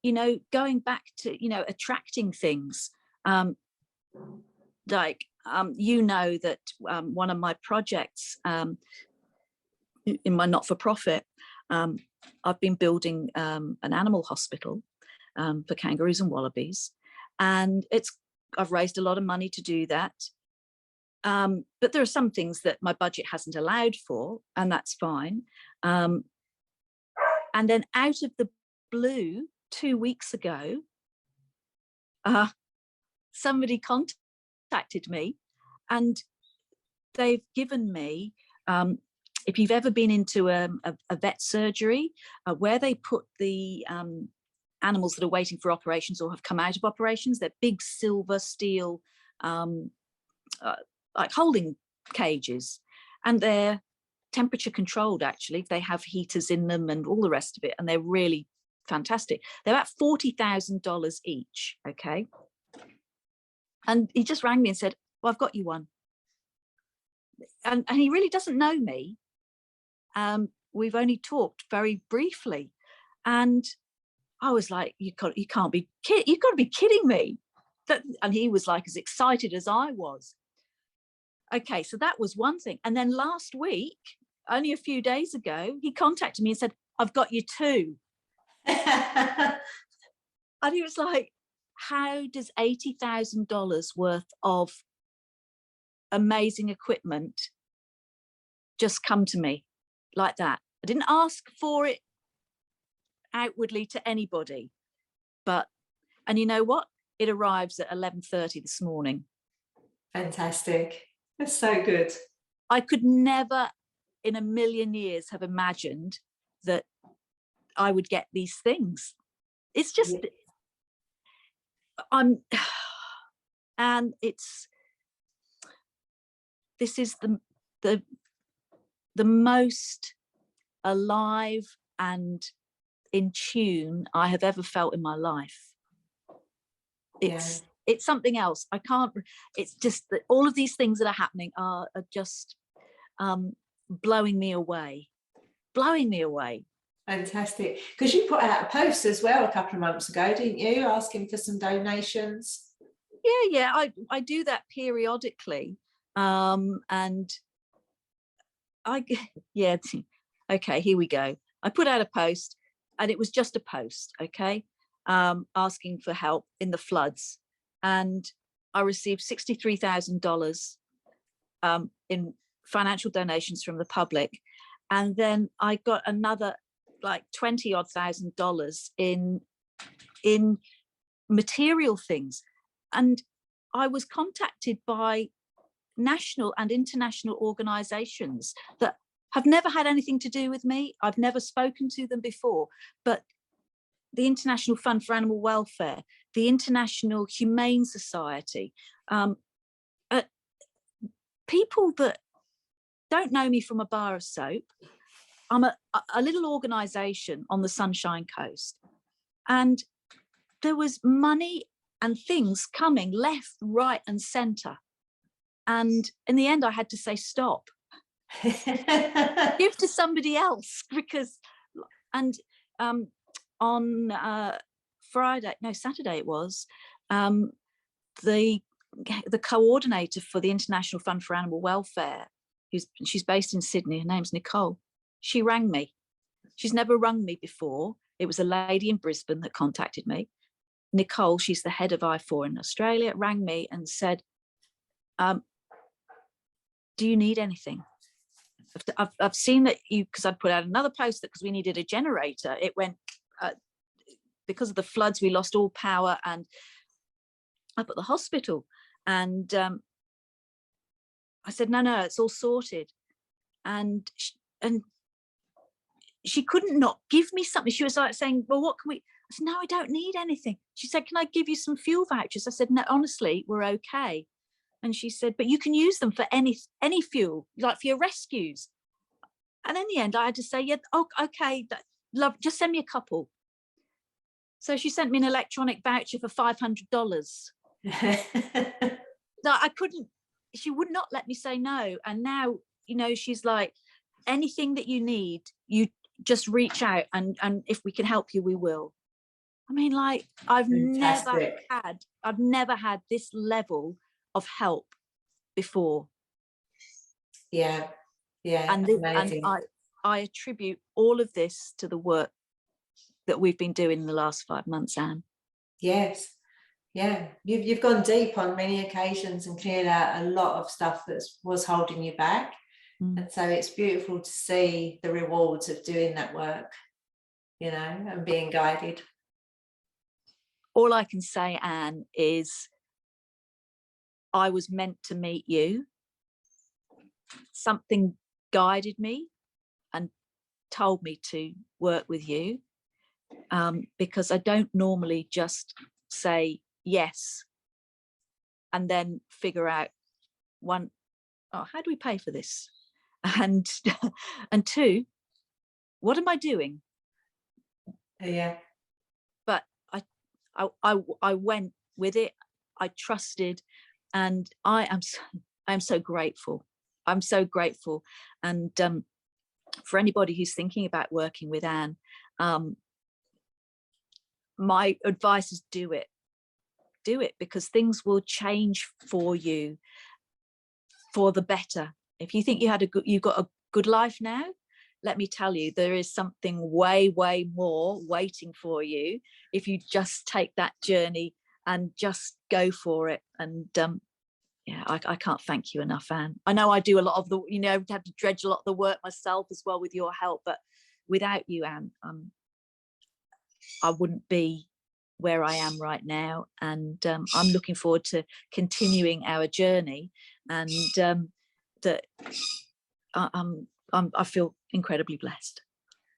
going back to, attracting things, like, that one of my projects in my not-for-profit, I've been building an animal hospital for kangaroos and wallabies, and I've raised a lot of money to do that. But there are some things that my budget hasn't allowed for, and that's fine. And then out of the blue, 2 weeks ago, somebody contacted me, and they've given me, if you've ever been into a vet surgery, where they put the animals that are waiting for operations or have come out of operations, they're big silver steel like holding cages, and they're temperature controlled. Actually, they have heaters in them and all the rest of it, and they're really fantastic. They're about $40,000 each. Okay. And he just rang me and said, well, I've got you one. And he really doesn't know me. We've only talked very briefly, and I was like, you can't be kidding, you've got to be kidding me. And he was like as excited as I was. Okay, so that was one thing. And then last week, only a few days ago, he contacted me and said, I've got you two. And he was like, how does $80,000 worth of amazing equipment just come to me like that? I didn't ask for it outwardly to anybody, and you know what? It arrives at 11:30 this morning. Fantastic. That's so good. I could never in a million years have imagined that I would get these things. It's just, and this is the most alive and in tune I have ever felt in my life. It's something else. I can't, it's just that all of these things that are happening are just blowing me away. Fantastic. Because you put out a post as well a couple of months ago, didn't you, asking for some donations? Yeah, I do that periodically. And okay, here we go. I put out a post, and it was just a post, okay, asking for help in the floods, and I received $63,000 in financial donations from the public, and then I got another like $20,000 in material things, and I was contacted by national and international organizations that have never had anything to do with me. I've never spoken to them before, but the International Fund for Animal Welfare, the International Humane Society, people that don't know me from a bar of soap. I'm a little organization on the Sunshine Coast, and there was money and things coming left, right and center. And in the end, I had to say, stop. Give to somebody else, because, and on Saturday it was, the coordinator for the International Fund for Animal Welfare, she's based in Sydney, her name's Nicole, she rang me. She's never rung me before. It was a lady in Brisbane that contacted me. Nicole, she's the head of I4 in Australia, rang me and said, do you need anything? I've seen that because I'd put out another post that because we needed a generator, it went, because of the floods, we lost all power and up at the hospital. And I said, no, it's all sorted. And she couldn't not give me something. She was like saying, well, what can we? I said, no, I don't need anything. She said, can I give you some fuel vouchers? I said, no, honestly, we're okay. And she said, but you can use them for any fuel, like for your rescues. And in the end, I had to say, yeah, oh, okay, love, just send me a couple. So she sent me an electronic voucher for $500. No, I couldn't, she would not let me say no. And now, she's like, anything that you need, you just reach out, and if we can help you, we will. I mean, like, I've Fantastic. never had this level of help before. Yeah, yeah, And amazing. I attribute all of this to the work that we've been doing in the last 5 months, Anne. Yes, yeah, you've gone deep on many occasions and cleared out a lot of stuff that was holding you back. And so it's beautiful to see the rewards of doing that work, you know, and being guided. All I can say, Anne, is I was meant to meet you. Something guided me and told me to work with you, because I don't normally just say yes and then figure out, one, oh, how do we pay for this? And and two, what am I doing? Yeah, But I went with it. I trusted, and I am so grateful. I'm so grateful. And for anybody who's thinking about working with Anne, my advice is do it. Do it, because things will change for you for the better. If you think you've got a good life now, let me tell you, there is something way more waiting for you if you just take that journey and just go for it. And yeah, I can't thank you enough, Anne. I know I do a lot of the, you know, I have to dredge a lot of the work myself as well with your help, but without you, Anne, I wouldn't be where I am right now. And I'm looking forward to continuing our journey, and that I feel incredibly blessed.